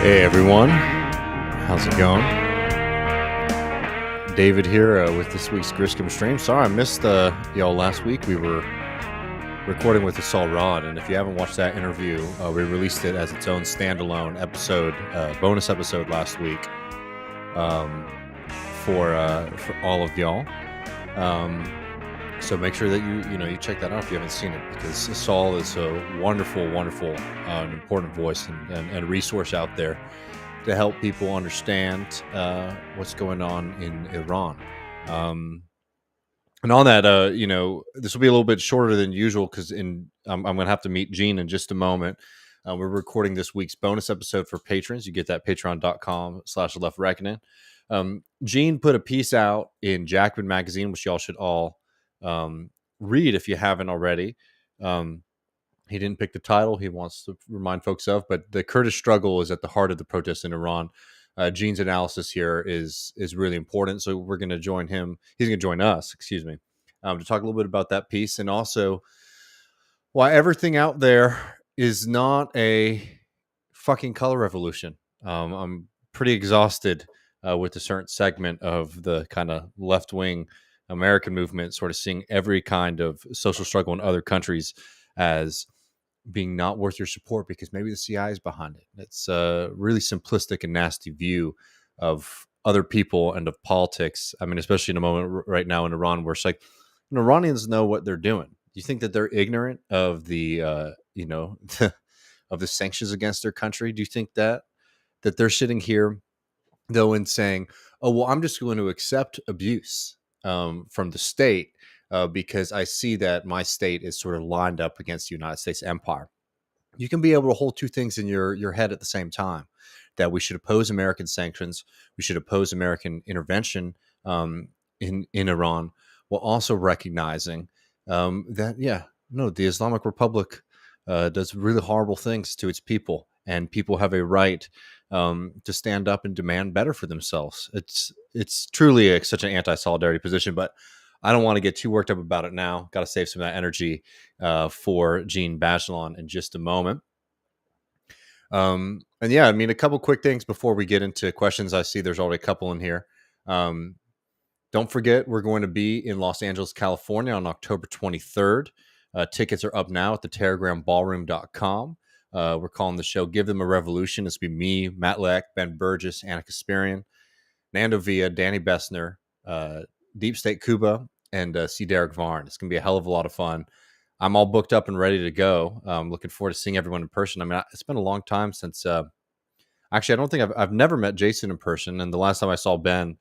Hey everyone, how's it going? David here with this week's Griscom stream. Sorry I missed y'all last week. We were recording with Assault Rod, and if you haven't watched that interview, we released it as its own standalone episode, bonus episode last week for all of y'all. So make sure that you check that out if you haven't seen it, because Saul is a wonderful, and important voice and resource out there to help people understand what's going on in Iran. And on that, this will be a little bit shorter than usual because I'm going to have to meet Gene in just a moment. We're recording this week's bonus episode for patrons. You get that patreon.com/leftreckoning. Gene put a piece out in Jackman Magazine, which y'all should all read if you haven't already. He didn't pick the title he wants to remind folks of, but the Kurdish struggle is at the heart of the protests in Iran. Gene's analysis here is really important, so we're going to join him. He's going to join us, to talk a little bit about that piece, and also why everything out there is not a fucking color revolution. I'm pretty exhausted with a certain segment of the kind of left-wing American movement sort of seeing every kind of social struggle in other countries as being not worth your support because maybe the CIA is behind it. It's a really simplistic and nasty view of other people and of politics. I mean, especially in a moment right now in Iran where it's like, Iranians know what they're doing. You think that they're ignorant of the, of the sanctions against their country? Do you think that they're sitting here, though, and saying, oh, well, I'm just going to accept abuse from the state because I see that my state is sort of lined up against the United States empire? You can be able to hold two things in your head at the same time, that we should oppose American sanctions, we should oppose American intervention in Iran, while also recognizing that, the Islamic Republic does really horrible things to its people, and people have a right to stand up and demand better for themselves. It's truly such an anti-solidarity position, but I don't want to get too worked up about it now. Got to save some of that energy for Gene Bachelon in just a moment. A couple quick things before we get into questions. I see there's already a couple in here. Don't forget, we're going to be in Los Angeles, California on October 23rd. Tickets are up now at the TerragramBallroom.com. We're calling the show Give Them a Revolution. This will be me, Matt Leck, Ben Burgess, Anna Kasparian, Nando Villa, Danny Bessner, Deep State Cuba, and C. Derek Varn. It's going to be a hell of a lot of fun. I'm all booked up and ready to go. I'm looking forward to seeing everyone in person. I mean, it's been a long time since... actually, I don't think I've never met Jason in person, and the last time I saw Ben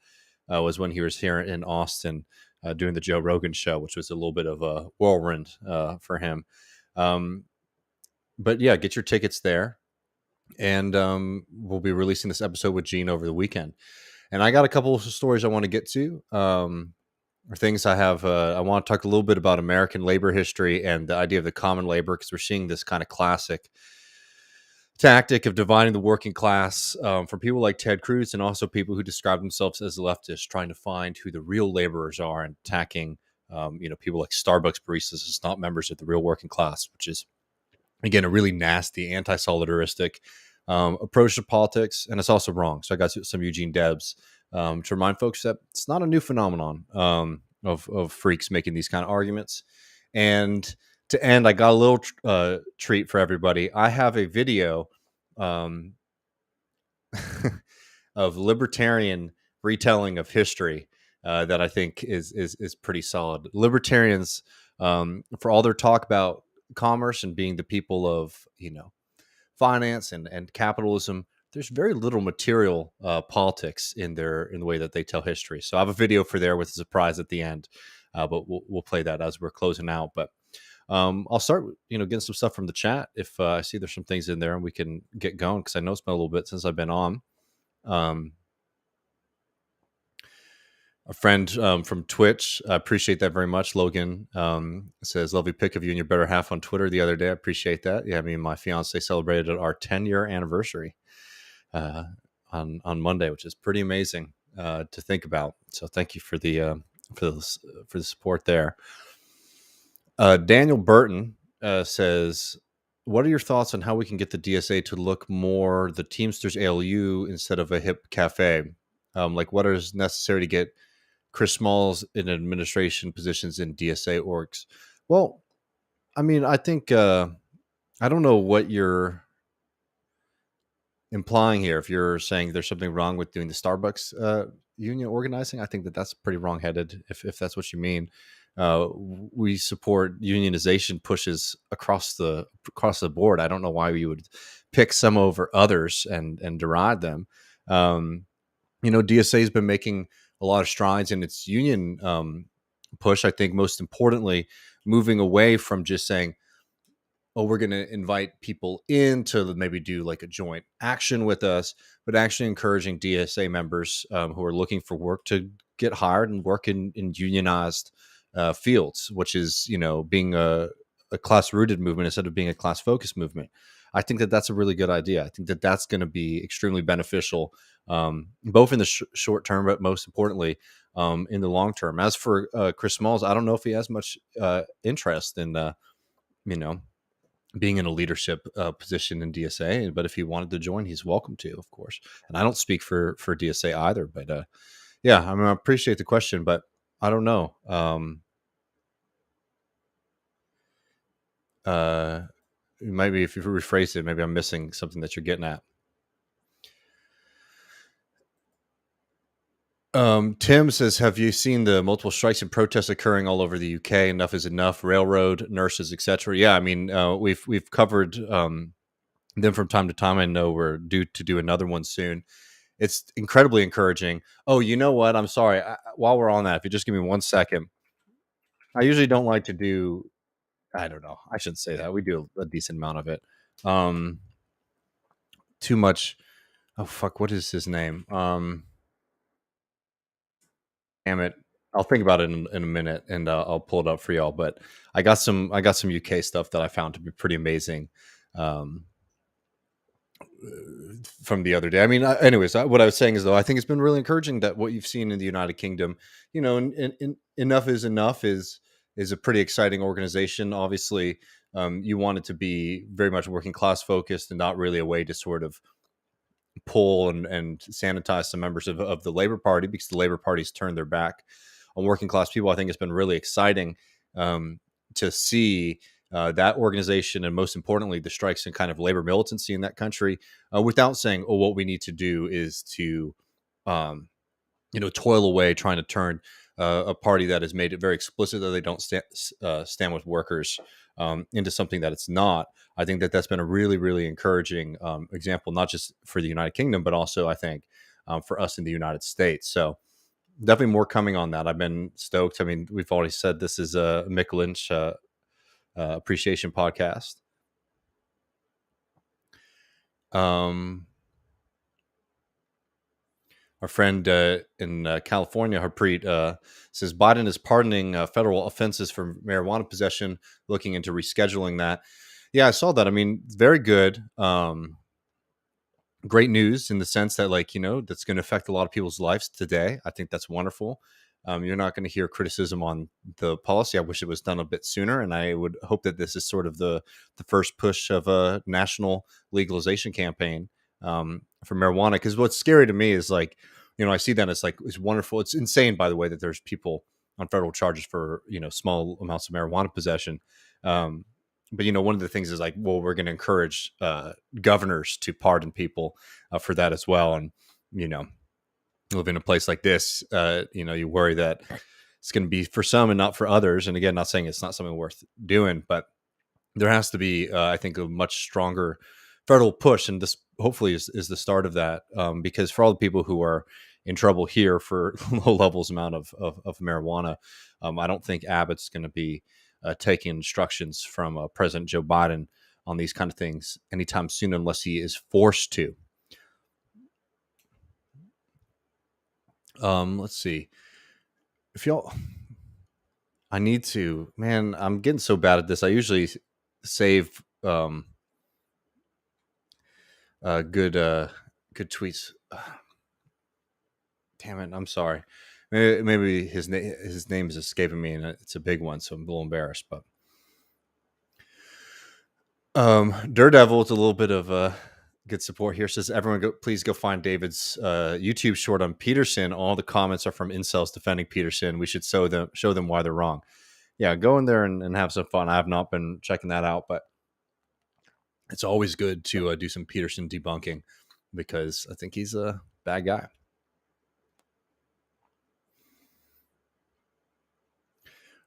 was when he was here in Austin doing the Joe Rogan show, which was a little bit of a whirlwind for him. But yeah, get your tickets there. And we'll be releasing this episode with Gene over the weekend. And I got a couple of stories I want to get to, or things I have. I want to talk a little bit about American labor history and the idea of the common labor, because we're seeing this kind of classic tactic of dividing the working class from people like Ted Cruz and also people who describe themselves as leftists, trying to find who the real laborers are and attacking, people like Starbucks baristas as not members of the real working class, which is, again, a really nasty, anti-solidaristic approach to politics, and it's also wrong. So I got some Eugene Debs to remind folks that it's not a new phenomenon of freaks making these kind of arguments. And to end, I got a little treat for everybody. I have a video of libertarian retelling of history that I think is pretty solid. Libertarians, for all their talk about commerce and being the people of finance and capitalism, there's very little material politics in the way that they tell history. So I have a video for there with a surprise at the end, but we'll play that as we're closing out. But I'll start getting some stuff from the chat if I see there's some things in there and we can get going, because I know it's been a little bit since I've been on. A friend from Twitch, I appreciate that very much. Logan says, lovely pic of you and your better half on Twitter the other day. I appreciate that. Yeah, me and my fiance celebrated our 10-year anniversary on Monday, which is pretty amazing to think about. So thank you for the support there. Daniel Burton says, what are your thoughts on how we can get the DSA to look more the Teamsters ALU instead of a hip cafe? Like, what is necessary to get Chris Smalls in administration positions in DSA orgs? Well, I mean, I think I don't know what you're implying here. If you're saying there's something wrong with doing the Starbucks union organizing, I think that that's pretty wrongheaded. If that's what you mean, we support unionization pushes across the board. I don't know why we would pick some over others and deride them. DSA has been making a lot of strides in its union push. I think most importantly, moving away from just saying, oh, we're going to invite people in to maybe do like a joint action with us, but actually encouraging DSA members who are looking for work to get hired and work in unionized fields, which is, being a class rooted movement instead of being a class focused movement. I think that that's a really good idea. I think that that's going to be extremely beneficial, both in the short term, but most importantly, in the long term. As for Chris Smalls, I don't know if he has much interest in, you know, being in a leadership position in DSA, but if he wanted to join, he's welcome to, of course. And I don't speak for DSA either, but yeah, I mean, I appreciate the question, but I don't know. Maybe if you rephrase it, maybe I'm missing something that you're getting at. Tim says, have you seen the multiple strikes and protests occurring all over the UK? Enough is enough. Railroad, nurses, etc. Yeah, I mean, we've covered them from time to time. I know we're due to do another one soon. It's incredibly encouraging. Oh, you know what? I'm sorry. While we're on that, if you just give me 1 second, I usually don't like to do. I don't know. I shouldn't say that. We do a decent amount of it. Um, Too much. Oh fuck! What is his name? Damn it! I'll think about it in a minute, and I'll pull it up for y'all. But I got some UK stuff that I found to be pretty amazing. Um, from the other day. I mean, anyways, what I was saying is though, I think it's been really encouraging that what you've seen in the United Kingdom, enough is enough is a pretty exciting organization. Obviously, you want it to be very much working class focused and not really a way to sort of pull and sanitize some members of the Labor Party, because the Labor Party's turned their back on working class people. I think it's been really exciting to see that organization, and most importantly, the strikes and kind of labor militancy in that country, without saying, "Oh, what we need to do is to, um, toil away trying to turn a party that has made it very explicit that they don't stand with workers into something that it's not." I think that that's been a really, really encouraging example, not just for the United Kingdom, but also I think for us in the United States. So definitely more coming on that. I've been stoked. I mean, we've already said this is a Mick Lynch appreciation podcast. Um, our friend in California, Harpreet, says Biden is pardoning federal offenses for marijuana possession, looking into rescheduling that. Yeah, I saw that. I mean, very good. Great news in the sense that, like, that's going to affect a lot of people's lives today. I think that's wonderful. You're not going to hear criticism on the policy. I wish it was done a bit sooner, and I would hope that this is sort of the first push of a national legalization campaign for marijuana. Because what's scary to me is, like, I see that it's wonderful. It's insane, by the way, that there's people on federal charges for small amounts of marijuana possession. But one of the things is like, well, we're going to encourage governors to pardon people for that as well. And live in a place like this, you worry that it's going to be for some and not for others. And again, not saying it's not something worth doing, but there has to be, I think, a much stronger federal push, and this hopefully is the start of that. Because for all the people who are in trouble here for low levels amount of marijuana, I don't think Abbott's going to be taking instructions from President Joe Biden on these kind of things anytime soon, unless he is forced to. Let's see. If y'all, I need to, man, I'm getting so bad at this. I usually save good tweets. Damn it, I'm sorry. Maybe his name is escaping me, and it's a big one, so I'm a little embarrassed. But Daredevil, it's a little bit of good support here. Says everyone, please go find David's YouTube short on Peterson. All the comments are from incels defending Peterson. We should show them why they're wrong. Yeah, go in there and have some fun. I have not been checking that out, but it's always good to do some Peterson debunking because I think he's a bad guy.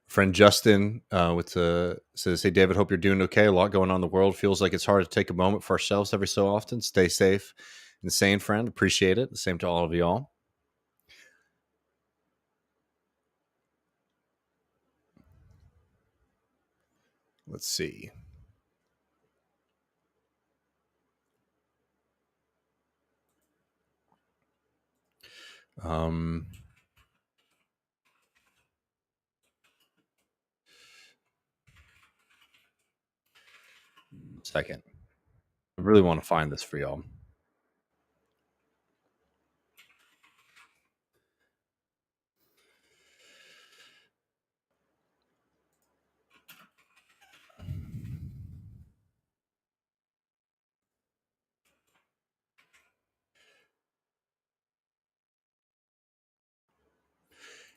Friend Justin says, "Hey David, hope you're doing okay. A lot going on in the world. Feels like it's hard to take a moment for ourselves every so often. Stay safe and sane, friend. Appreciate it. The same to all of y'all." Let's see. Second. I really want to find this for y'all.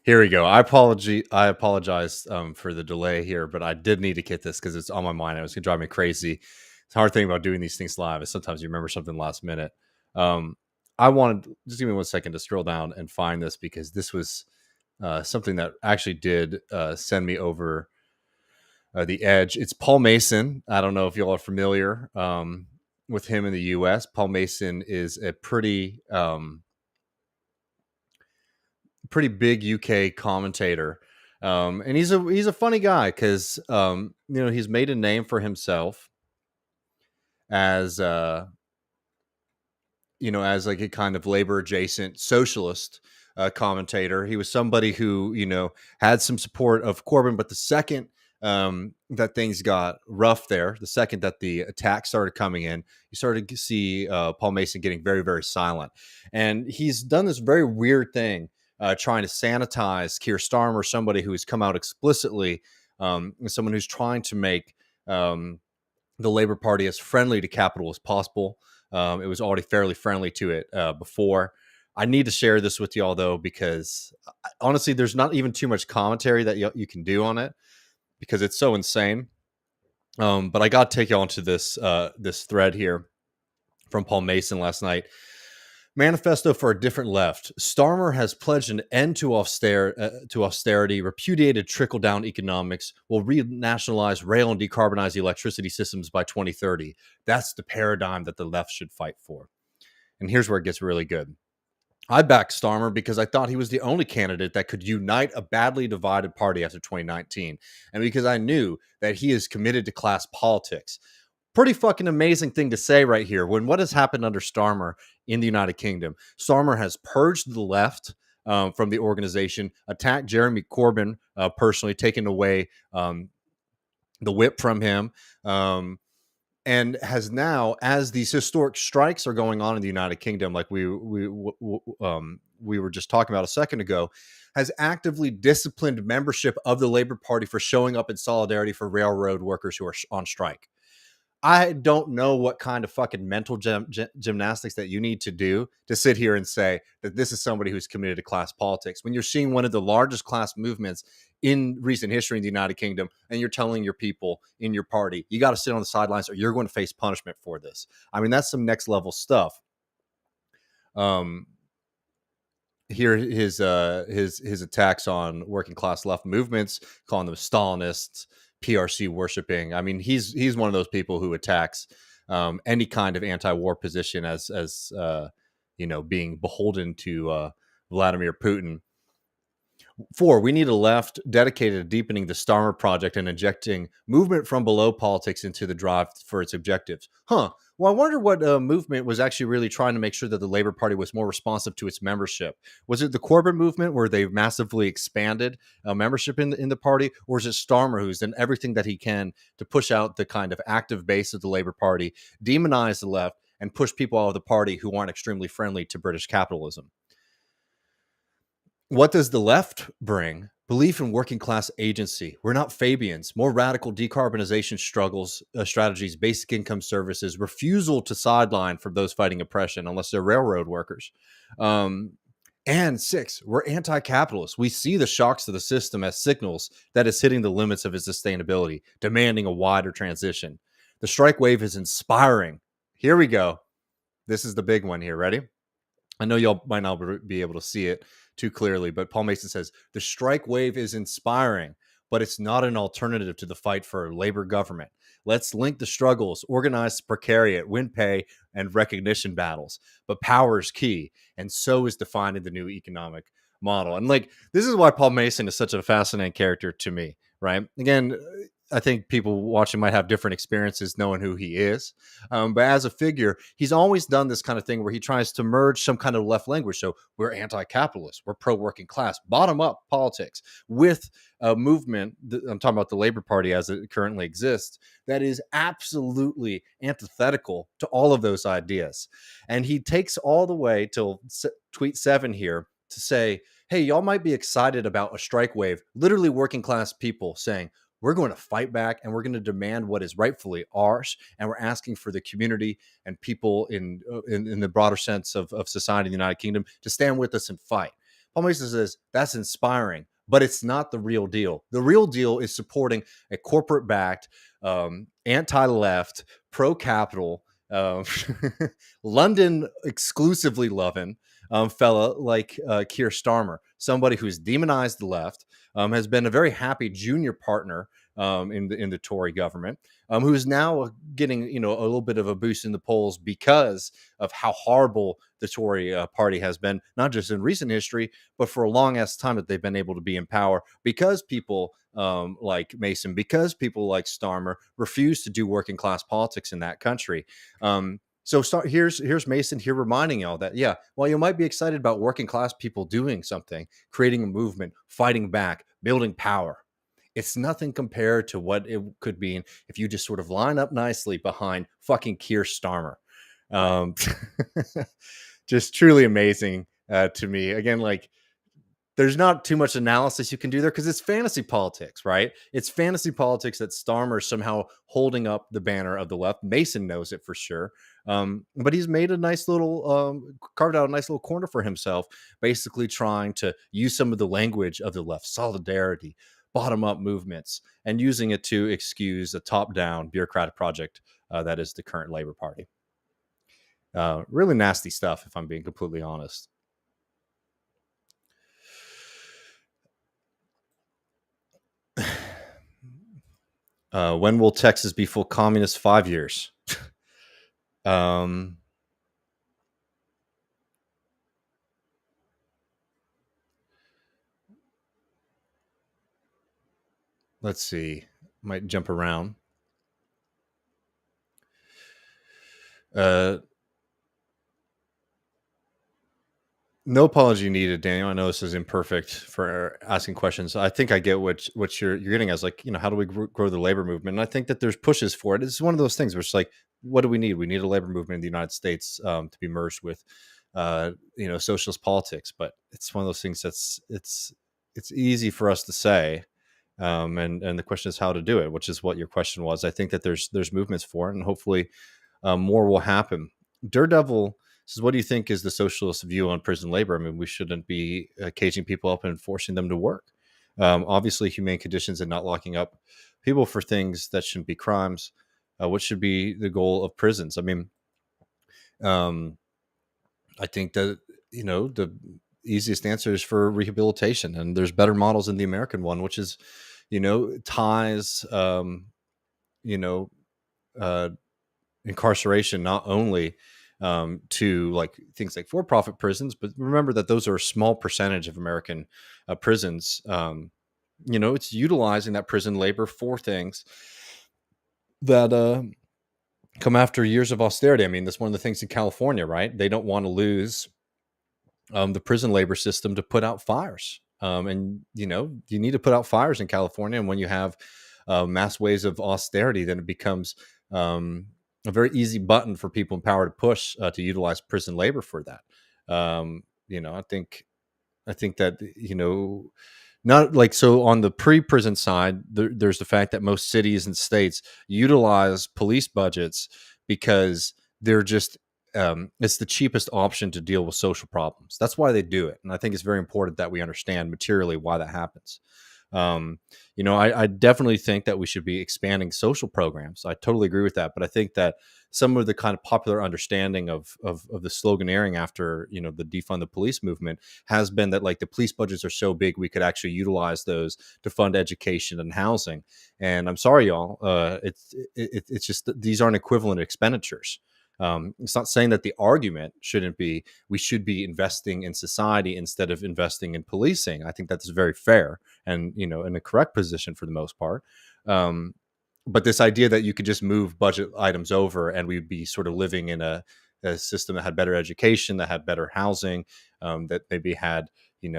Here we go. I apologize for the delay here, but I did need to get this because it's on my mind. It was going to drive me crazy. It's a hard thing about doing these things live is sometimes you remember something last minute. I wanted just give me 1 second to scroll down and find this because this was something that actually did send me over the edge. It's Paul Mason. I don't know if y'all are familiar with him in the U.S. Paul Mason is a pretty big UK commentator, and he's a funny guy because he's made a name for himself as as like a kind of labor adjacent socialist commentator. He was somebody who had some support of Corbyn, but the second that things got rough there, the second that the attacks started coming in, you started to see Paul Mason getting very, very silent. And he's done this very weird thing, trying to sanitize Keir Starmer, somebody who has come out explicitly, someone who's trying to make the Labour Party as friendly to capital as possible. It was already fairly friendly to it before. I need to share this with y'all, though, because honestly, there's not even too much commentary that you can do on it because it's so insane. But I got to take y'all into this thread here from Paul Mason last night. Manifesto for a different left. Starmer has pledged an end to austerity, repudiated trickle-down economics, will renationalize rail and decarbonize the electricity systems by 2030. That's the paradigm that the left should fight for. And here's where it gets really good. I backed Starmer because I thought he was the only candidate that could unite a badly divided party after 2019, and because I knew that he is committed to class politics. Pretty fucking amazing thing to say right here. When what has happened under Starmer in the United Kingdom, Starmer has purged the left from the organization, attacked Jeremy Corbyn personally, taken away the whip from him, and has now, as these historic strikes are going on in the United Kingdom, like we were just talking about a second ago, has actively disciplined membership of the Labour Party for showing up in solidarity for railroad workers who are on strike. I don't know what kind of fucking mental gymnastics that you need to do to sit here and say that this is somebody who's committed to class politics when you're seeing one of the largest class movements in recent history in the United Kingdom, and you're telling your people in your party, you got to sit on the sidelines or you're going to face punishment for this. I mean, that's some next level stuff. Here his attacks on working class left movements, calling them Stalinists, PRC worshiping. I mean, he's one of those people who attacks any kind of anti-war position as being beholden to Vladimir Putin. 4, we need a left dedicated to deepening the Starmer project and injecting movement from below politics into the drive for its objectives. Well, I wonder what movement was actually really trying to make sure that the Labour Party was more responsive to its membership. Was it the Corbyn movement where they massively expanded membership in the party, or is it Starmer who's done everything that he can to push out the kind of active base of the Labour Party, demonize the left, and push people out of the party who aren't extremely friendly to British capitalism? What does the left bring? Belief in working class agency. We're not Fabians. More radical decarbonization strategies, basic income services, refusal to sideline from those fighting oppression, unless they're railroad workers. And 6, we're anti-capitalist. We see the shocks to the system as signals that it's hitting the limits of its sustainability, demanding a wider transition. The strike wave is inspiring. Here we go. This is the big one here. Ready? I know y'all might not be able to see it too clearly, but Paul Mason says the strike wave is inspiring, but it's not an alternative to the fight for a labor government. Let's link the struggles, organize precariat, win pay, and recognition battles. But power is key, and so is defining the new economic model. And like, this is why Paul Mason is such a fascinating character to me, right? Again, I think people watching might have different experiences knowing who he is. But as a figure, he's always done this kind of thing where he tries to merge some kind of left language. So we're anti-capitalist, we're pro-working class, bottom-up politics with a movement. I'm talking about the Labor Party as it currently exists. That is absolutely antithetical to all of those ideas. And he takes all the way till tweet 7 here to say, hey, y'all might be excited about a strike wave, literally working class people saying, we're going to fight back and we're going to demand what is rightfully ours. And we're asking for the community and people in the broader sense of society in the United Kingdom to stand with us and fight. Paul Mason says that's inspiring, but it's not the real deal. The real deal is supporting a corporate-backed, anti-left, pro-capital, London exclusively loving fella like Keir Starmer, somebody who's demonized the left, has been a very happy junior partner in the Tory government, who is now getting a little bit of a boost in the polls because of how horrible the Tory party has been, not just in recent history, but for a long ass time that they've been able to be in power because people like Mason, because people like Starmer refuse to do working class politics in that country. So here's Mason here reminding y'all that, yeah, while you might be excited about working class people doing something, creating a movement, fighting back, building power, it's nothing compared to what it could be if you just sort of line up nicely behind fucking Keir Starmer. Just truly amazing to me. Again, like, there's not too much analysis you can do there because it's fantasy politics, right? It's fantasy politics that Starmer is somehow holding up the banner of the left. Mason knows it for sure. But he's made a nice little, carved out a nice little corner for himself, basically trying to use some of the language of the left, solidarity, bottom-up movements, and using it to excuse a top-down bureaucratic project that is the current Labor Party. Really nasty stuff, if I'm being completely honest. When will Texas be full communist? 5 years. Let's see. Might jump around. No apology needed, Daniel. I know this is imperfect for asking questions. I think I get what you're getting as, like, how do we grow the labor movement? And I think that there's pushes for it. It's one of those things where it's like, what do we need? We need a labor movement in the United States to be merged with, socialist politics. But it's one of those things it's easy for us to say, and the question is how to do it, which is what your question was. I think that there's movements for it, and hopefully more will happen. Daredevil says, what do you think is the socialist view on prison labor? I mean, we shouldn't be caging people up and forcing them to work. Obviously, humane conditions and not locking up people for things that shouldn't be crimes. What should be the goal of prisons? I mean, I think that, the easiest answer is for rehabilitation. And there's better models in the American one, which is, ties, incarceration, not only to like things like for-profit prisons, but remember that those are a small percentage of American prisons. It's utilizing that prison labor for things that come after years of austerity. I mean, that's one of the things in California, right? They don't want to lose the prison labor system to put out fires. And you need to put out fires in California. And when you have mass waves of austerity, then it becomes a very easy button for people in power to push to utilize prison labor for that. I think that, Not like so on the pre-prison side, there's the fact that most cities and states utilize police budgets because they're just it's the cheapest option to deal with social problems. That's why they do it, and I think it's very important that we understand materially why that happens. Um, I definitely think that we should be expanding social programs. I totally agree with that, but I think that some of the kind of popular understanding of the sloganeering after the defund the police movement has been that like the police budgets are so big we could actually utilize those to fund education and housing. And I'm sorry, y'all, it's just that these aren't equivalent expenditures. It's not saying that the argument shouldn't be we should be investing in society instead of investing in policing. I think that's very fair and in a correct position for the most part. Um, but this idea that you could just move budget items over and we'd be sort of living in a system that had better education, that had better housing, that maybe had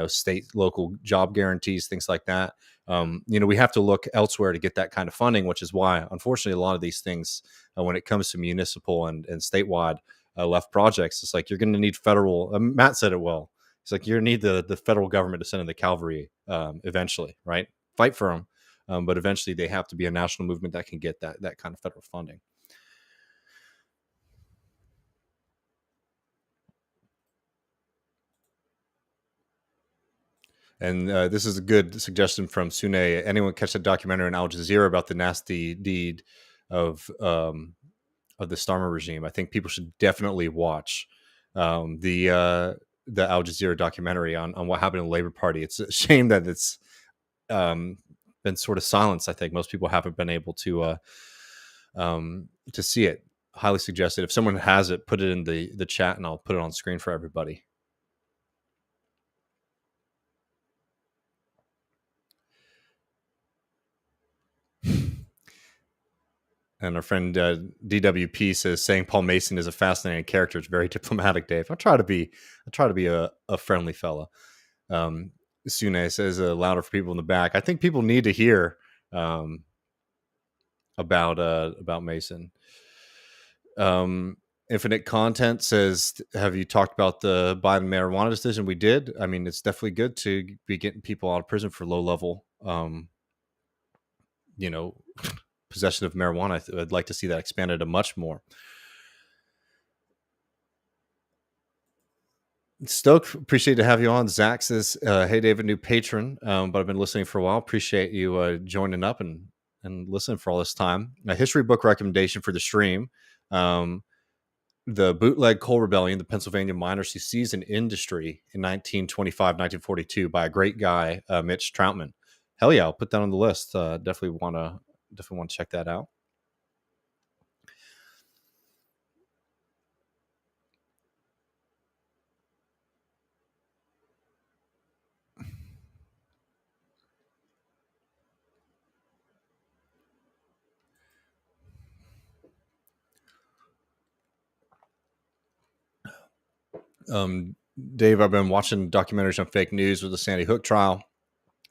state local job guarantees, things like that. We have to look elsewhere to get that kind of funding, which is why unfortunately a lot of these things when it comes to municipal and statewide left projects, it's like you're going to need federal. Matt said it well. It's like you're going to need the federal government to send in the cavalry eventually, right? Fight for them, but eventually they have to be a national movement that can get that kind of federal funding. And this is a good suggestion from Sune. Anyone catch the documentary on Al Jazeera about the nasty deed of the Starmer regime? I think people should definitely watch the Al Jazeera documentary on what happened in the Labor Party. It's a shame that it's um, been sort of silenced. I think most people haven't been able to see it. Highly suggested. If someone has it, put it in the chat, and I'll put it on screen for everybody. And our friend DWP says saying Paul Mason is a fascinating character. It's very diplomatic, Dave. I try to be a friendly fella. Sune says louder for people in the back. I think people need to hear about Mason. Infinite Content says, have you talked about the Biden marijuana decision? We did. I mean, it's definitely good to be getting people out of prison for low level, possession of marijuana. I'd like to see that expanded to much more. Stoked, appreciate to have you on. Zach says, "Hey, David, new patron, but I've been listening for a while. Appreciate you joining up and listening for all this time. A history book recommendation for the stream: the Bootleg Coal Rebellion, the Pennsylvania Miners Who Seized an Industry in 1925, 1942, by a great guy, Mitch Troutman. Hell yeah, I'll put that on the list. Definitely want to check that out." Dave, I've been watching documentaries on fake news with the Sandy Hook trial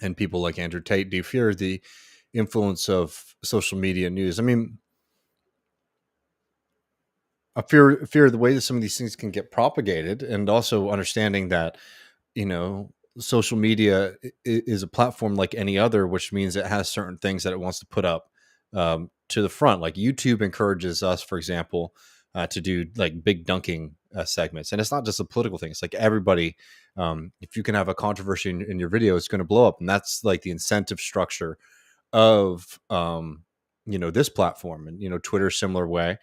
and people like Andrew Tate. Do you fear the influence of social media news? I mean, I fear the way that some of these things can get propagated, and also understanding that social media is a platform like any other, which means it has certain things that it wants to put up to the front. Like YouTube encourages us, for example, to do like big dunking segments, and it's not just a political thing. It's like everybody. If you can have a controversy in your video, it's going to blow up, and that's like the incentive structure of this platform, and Twitter similar way.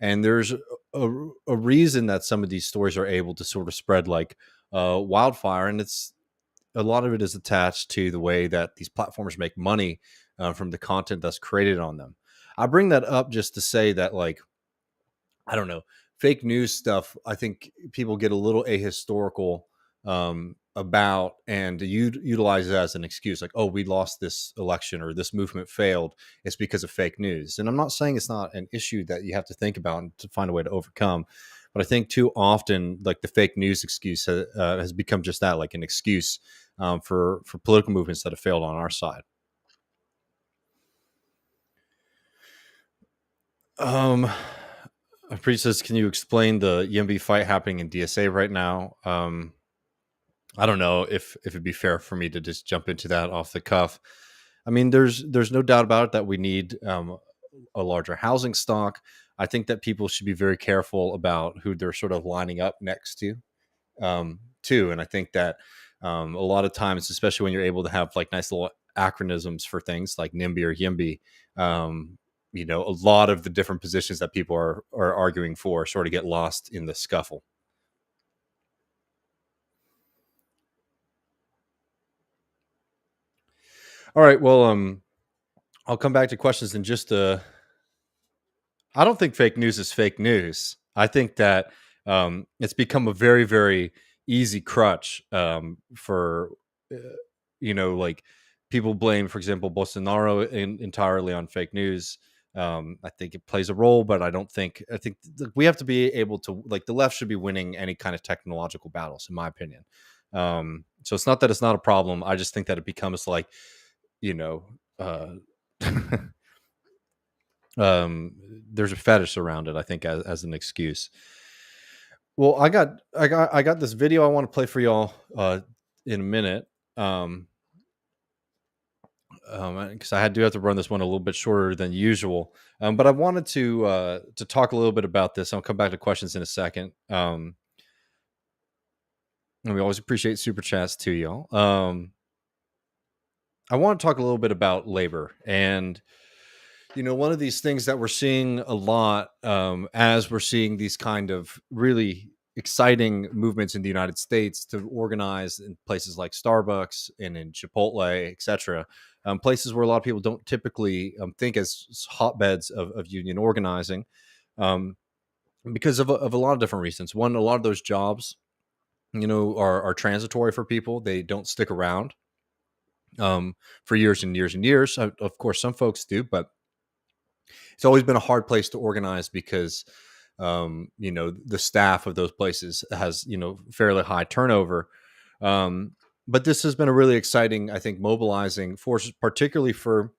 And there's a reason that some of these stories are able to sort of spread like wildfire, and it's a lot of it is attached to the way that these platforms make money from the content that's created on them. I bring that up just to say that, like, I don't know, fake news stuff, I think people get a little ahistorical about and utilize it as an excuse. Like, oh, we lost this election or this movement failed. It's because of fake news. And I'm not saying it's not an issue that you have to think about and to find a way to overcome. But I think too often, like the fake news excuse has become just that, like an excuse for political movements that have failed on our side. Priest says, can you explain the EMB fight happening in DSA right now? I don't know if it'd be fair for me to just jump into that off the cuff. I mean, there's no doubt about it that we need a larger housing stock. I think that people should be very careful about who they're sort of lining up next to, too. And I think that a lot of times, especially when you're able to have like nice little acronyms for things like NIMBY or YIMBY, a lot of the different positions that people are arguing for sort of get lost in the scuffle. All right. Well, I'll come back to questions in just a. I don't think fake news is fake news. I think that it's become a very, very easy crutch for, uh, like people blame, for example, Bolsonaro entirely on fake news. I think it plays a role, but I think we have to be able to, like, the left should be winning any kind of technological battles, in my opinion. So it's not that it's not a problem. I just think that it becomes like, you know, uh, there's a fetish around it, I think, as an excuse. Well, I got this video I want to play for y'all in a minute. Because I do have to run this one a little bit shorter than usual. But I wanted to talk a little bit about this. I'll come back to questions in a second. And we always appreciate super chats too, y'all. I want to talk a little bit about labor. And one of these things that we're seeing a lot, as we're seeing these kind of really exciting movements in the United States to organize in places like Starbucks and in Chipotle, etc., places where a lot of people don't typically think as hotbeds of union organizing, um, because of a lot of different reasons. One, a lot of those jobs, are transitory for people. They don't stick around for years and years and years. Of course, some folks do, but it's always been a hard place to organize because the staff of those places has fairly high turnover. But this has been a really exciting, I think, mobilizing force, particularly for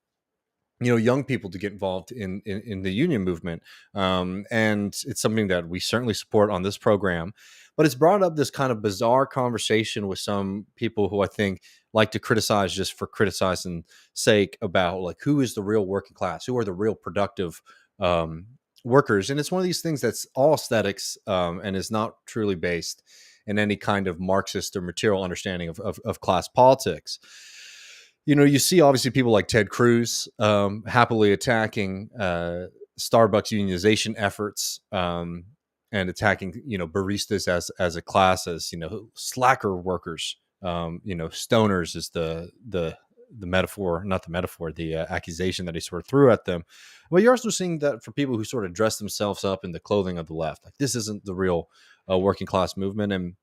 young people to get involved in the union movement. And it's something that we certainly support on this program. But it's brought up this kind of bizarre conversation with some people who I think like to criticize just for criticizing sake, about like, who is the real working class, who are the real productive workers. And it's one of these things that's all aesthetics, and is not truly based in any kind of Marxist or material understanding of class politics. You see obviously people like Ted Cruz happily attacking Starbucks unionization efforts, and attacking baristas as a class, as slacker workers. Stoners is the metaphor, not the metaphor, the accusation that he sort of threw at them. Well, you're also seeing that for people who sort of dress themselves up in the clothing of the left, like, this isn't the real working class movement. And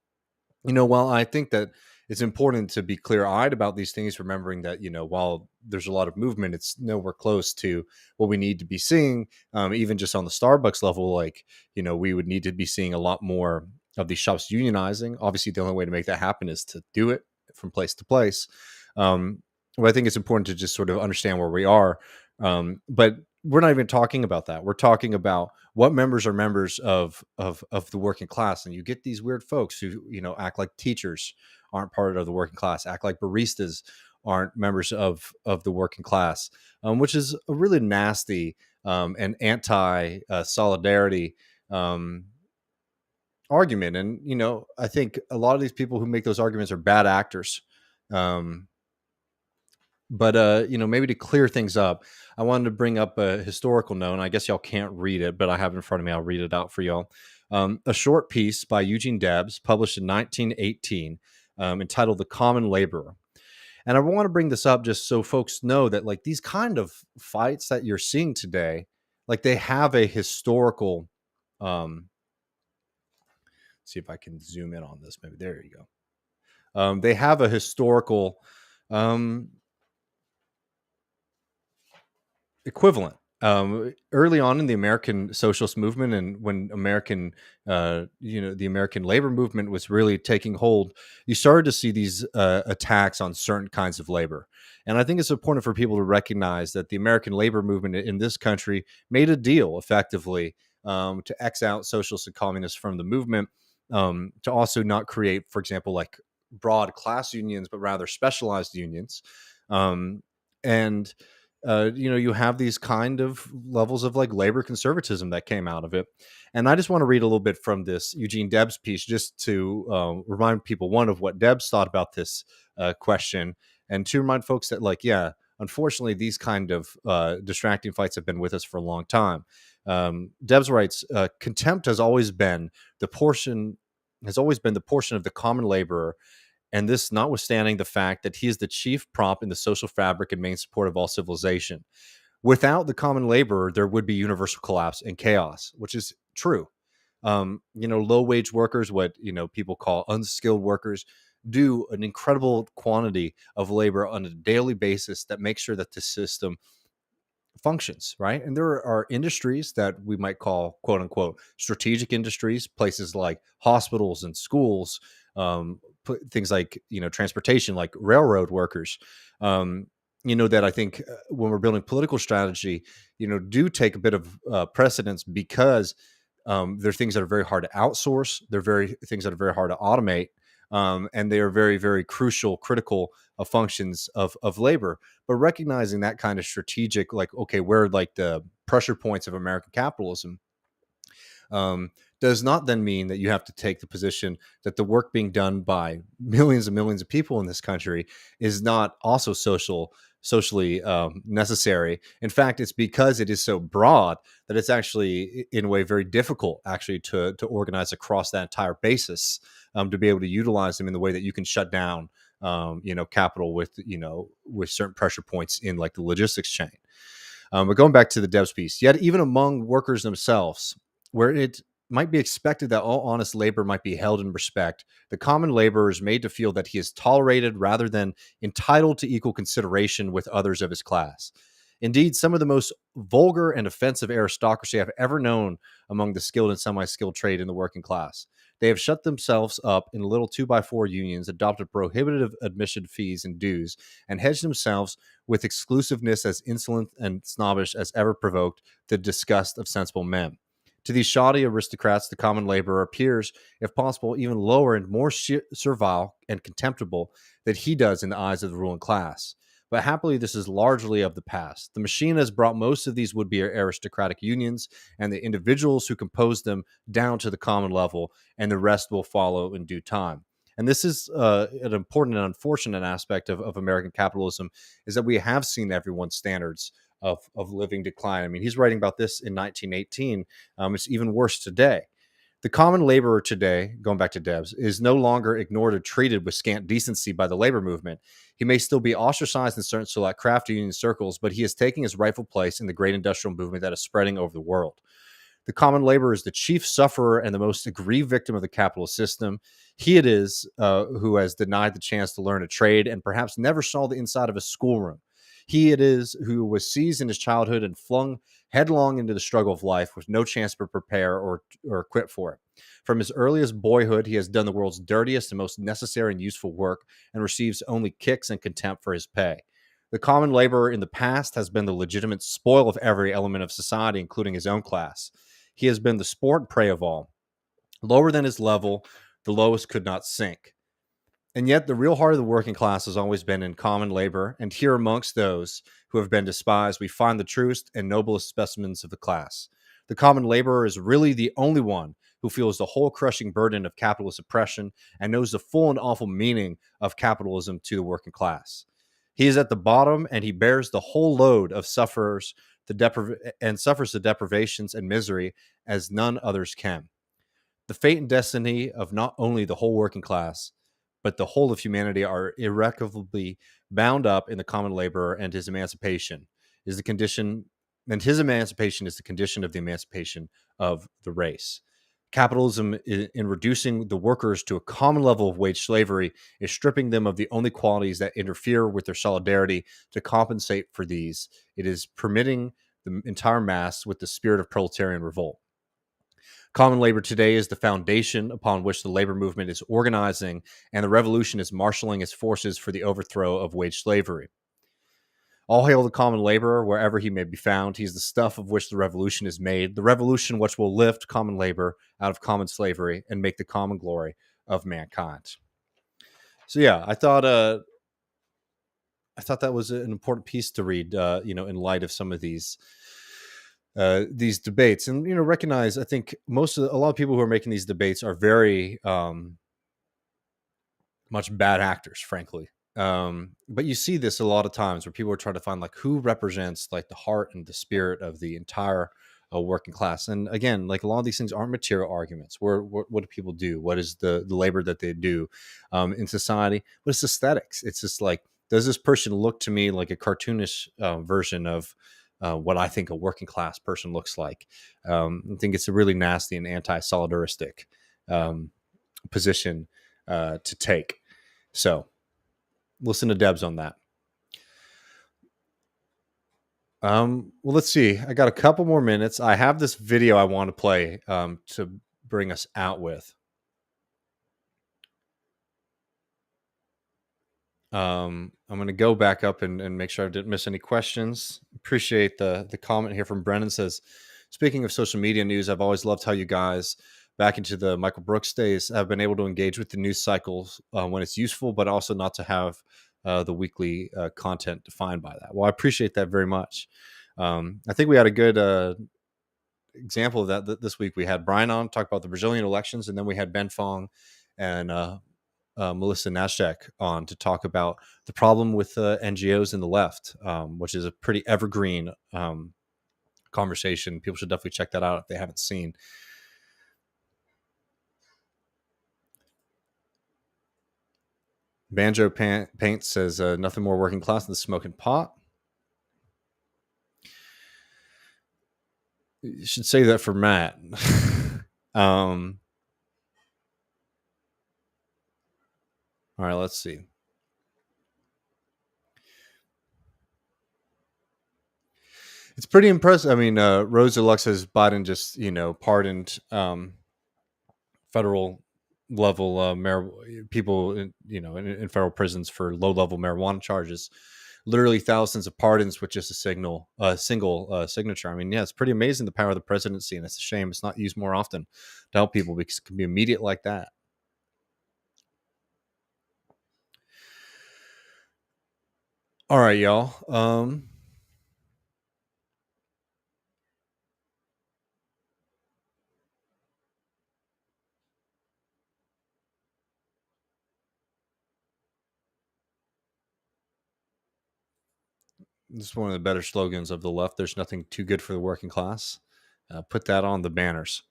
while I think that it's important to be clear-eyed about these things, remembering that while there's a lot of movement, it's nowhere close to what we need to be seeing. Even just on the Starbucks level, like, we would need to be seeing a lot more of these shops unionizing. Obviously, the only way to make that happen is to do it from place to place. But I think it's important to just sort of understand where we are. But we're not even talking about that. We're talking about what members are members of the working class. And you get these weird folks who act like teachers aren't part of the working class, act like baristas aren't members of the working class, which is a really nasty and anti solidarity argument. And I think a lot of these people who make those arguments are bad actors. But maybe to clear things up, I wanted to bring up a historical note. I guess y'all can't read it, but I have it in front of me. I'll read it out for y'all. A short piece by Eugene Debs, published in 1918, entitled "The Common Laborer." And I want to bring this up just so folks know that, like, these kind of fights that you're seeing today, like, they have a historical. See if I can zoom in on this. Maybe there you go. They have a historical equivalent. Early on in the American socialist movement, and when American, the American labor movement was really taking hold, you started to see these attacks on certain kinds of labor. And I think it's important for people to recognize that the American labor movement in this country made a deal effectively to X out socialists and communists from the movement, to also not create, for example, like broad class unions, but rather specialized unions. Um, and you have these kind of levels of like labor conservatism that came out of it. And I just want to read a little bit from this Eugene Debs piece just to remind people, one, of what Debs thought about this question, and to remind folks that, like, yeah, unfortunately, these kind of distracting fights have been with us for a long time. Debs writes, contempt has always been the portion of the common laborer, and this notwithstanding the fact that he is the chief prop in the social fabric and main support of all civilization. Without the common laborer, there would be universal collapse and chaos, which is true. Low wage workers, what people call unskilled workers, do an incredible quantity of labor on a daily basis that makes sure that the system functions, right? And there are industries that we might call, quote unquote, strategic industries, places like hospitals and schools, things like transportation, like railroad workers, that I think when we're building political strategy, do take a bit of precedence, because they're things that are very hard to outsource. They're things that are very hard to automate, and they are very, very critical functions of labor. But recognizing that kind of strategic, like, okay, where like the pressure points of American capitalism, does not then mean that you have to take the position that the work being done by millions and millions of people in this country is not also socially necessary. In fact, it's because it is so broad that it's actually, in a way, very difficult actually to organize across that entire basis, to be able to utilize them in the way that you can shut down capital with certain pressure points in like the logistics chain. But going back to the Debs piece, yet even among workers themselves, where it might be expected that all honest labor might be held in respect, the common laborer is made to feel that he is tolerated rather than entitled to equal consideration with others of his class. Indeed, some of the most vulgar and offensive aristocracy I've ever known among the skilled and semi-skilled trade in the working class. They have shut themselves up in little 2x4 unions, adopted prohibitive admission fees and dues, and hedged themselves with exclusiveness as insolent and snobbish as ever provoked the disgust of sensible men. To these shoddy aristocrats, the common laborer appears, if possible, even lower and more servile and contemptible than he does in the eyes of the ruling class. But happily, this is largely of the past. The machine has brought most of these would-be aristocratic unions and the individuals who compose them down to the common level, and the rest will follow in due time. And this is an important and unfortunate aspect of American capitalism, is that we have seen everyone's standards of living decline. I mean, he's writing about this in 1918. It's even worse today. The common laborer today, going back to Debs, is no longer ignored or treated with scant decency by the labor movement. He may still be ostracized in certain select craft union circles, but he is taking his rightful place in the great industrial movement that is spreading over the world. The common laborer is the chief sufferer and the most aggrieved victim of the capitalist system. He it is who has denied the chance to learn a trade and perhaps never saw the inside of a schoolroom. He it is who was seized in his childhood and flung headlong into the struggle of life with no chance to prepare or equip for it. From his earliest boyhood, he has done the world's dirtiest and most necessary and useful work, and receives only kicks and contempt for his pay. The common laborer in the past has been the legitimate spoil of every element of society, including his own class. He has been the sport and prey of all. Lower than his level, the lowest could not sink. And yet the real heart of the working class has always been in common labor, and here amongst those who have been despised, we find the truest and noblest specimens of the class. The common laborer is really the only one who feels the whole crushing burden of capitalist oppression and knows the full and awful meaning of capitalism to the working class. He is at the bottom, and he bears the whole load of suffers the deprivations and misery as none others can. The fate and destiny of not only the whole working class, but the whole of humanity are irrevocably bound up in the common laborer, and his emancipation is the condition, of the emancipation of the race. Capitalism, in reducing the workers to a common level of wage slavery, is stripping them of the only qualities that interfere with their solidarity. To compensate for these, it is permitting the entire mass with the spirit of proletarian revolt. Common labor today is the foundation upon which the labor movement is organizing, and the revolution is marshaling its forces for the overthrow of wage slavery. All hail the common laborer, wherever he may be found. He is the stuff of which the revolution is made, the revolution which will lift common labor out of common slavery and make the common glory of mankind. So yeah, I thought that was an important piece to read, in light of some of these debates, and recognize. I think a lot of people who are making these debates are very much bad actors, frankly. But you see this a lot of times where people are trying to find like who represents like the heart and the spirit of the entire working class. And again, like a lot of these things aren't material arguments. What do people do? What is the labor that they do in society? But it's aesthetics. It's just like, does this person look to me like a cartoonish version of what I think a working class person looks like? I think it's a really nasty and anti-solidaristic position to take. So listen to Debs on that. Well, let's see. I got a couple more minutes. I have this video I want to play to bring us out with. I'm going to go back up and make sure I didn't miss any questions. Appreciate the comment here from Brennan. Says, speaking of social media news, I've always loved how you guys, back into the Michael Brooks days, have been able to engage with the news cycles when it's useful, but also not to have the weekly content defined by that. Well, I appreciate that very much. I think we had a good example of that this week. We had Brian on talk about the Brazilian elections, and then we had Ben Fong and Melissa Nashek on to talk about the problem with NGOs in the left, which is a pretty evergreen conversation. People should definitely check that out if they haven't seen. Banjo Paint says nothing more working class than smoking pot. You should say that for Matt. All right, let's see. It's pretty impressive. I mean, Rosa Lux says Biden just, pardoned federal level people, in federal prisons for low level marijuana charges. Literally thousands of pardons with just a single signature. I mean, yeah, it's pretty amazing the power of the presidency, and it's a shame it's not used more often to help people because it can be immediate like that. All right, y'all. This is one of the better slogans of the left. There's nothing too good for the working class. Put that on the banners.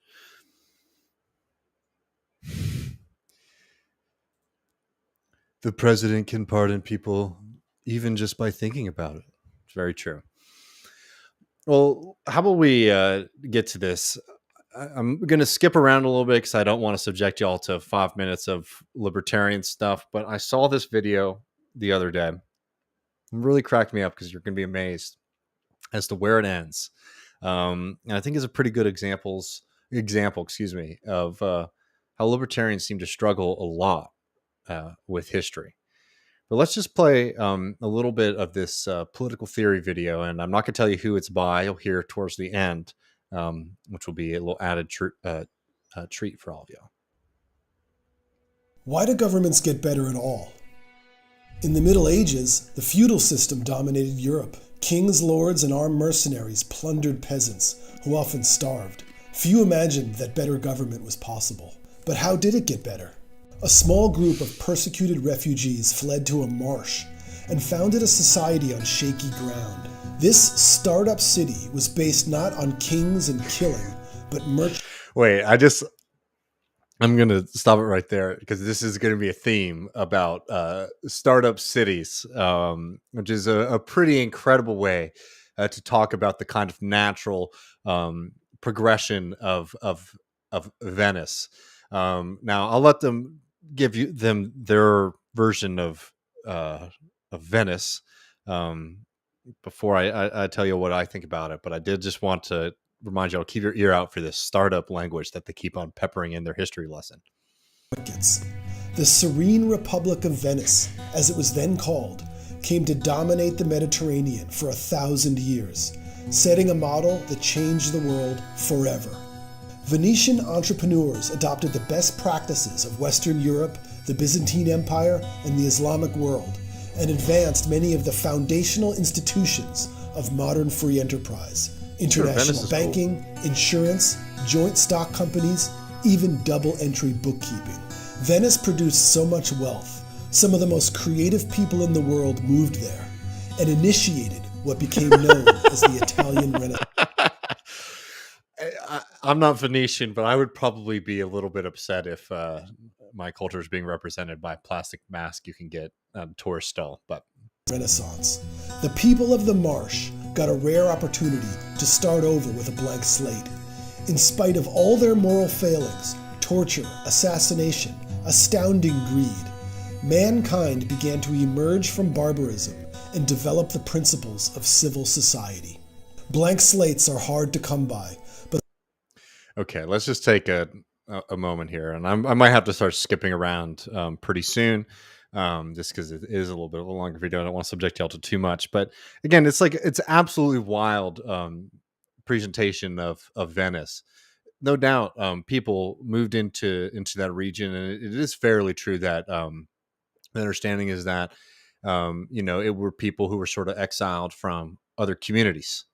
The president can pardon people even just by thinking about it. It's very true. Well, how about we get to this? I'm going to skip around a little bit because I don't want to subject y'all to 5 minutes of libertarian stuff. But I saw this video the other day. It really cracked me up because you're going to be amazed as to where it ends. And I think it's a pretty good example, of how libertarians seem to struggle a lot with history. But let's just play a little bit of this political theory video, and I'm not going to tell you who it's by. You'll hear towards the end, which will be a little added treat for all of you. Why do governments get better at all? In the Middle Ages, the feudal system dominated Europe. Kings, lords, and armed mercenaries plundered peasants, who often starved. Few imagined that better government was possible. But how did it get better? A small group of persecuted refugees fled to a marsh and founded a society on shaky ground. This startup city was based not on kings and killing, but merchants. Wait, I'm going to stop it right there because this is going to be a theme about startup cities, which is a pretty incredible way to talk about the kind of natural progression of Venice. Now, I'll let them give them their version of Venice before I tell you what I think about it. But I did just want to remind you all, keep your ear out for this startup language that they keep on peppering in their history lesson. The serene Republic of Venice, as it was then called, came to dominate the Mediterranean for 1,000 years, setting a model that changed the world forever. Venetian entrepreneurs adopted the best practices of Western Europe, the Byzantine Empire, and the Islamic world, and advanced many of the foundational institutions of modern free enterprise. International banking, insurance, joint stock companies, even double-entry bookkeeping. Venice produced so much wealth. Some of the most creative people in the world moved there and initiated what became known as the Italian Renaissance. I'm not Venetian, but I would probably be a little bit upset if my culture is being represented by a plastic mask you can get tourist style. But Renaissance. The people of the marsh got a rare opportunity to start over with a blank slate. In spite of all their moral failings, torture, assassination, astounding greed, mankind began to emerge from barbarism and develop the principles of civil society. Blank slates are hard to come by, but okay, let's just take a moment here, and I might have to start skipping around pretty soon, just because it is a little bit of a longer video. I don't want to subject y'all to too much, but again, it's absolutely wild presentation of Venice. No doubt, people moved into that region, and it is fairly true that the understanding is that it were people who were sort of exiled from other communities.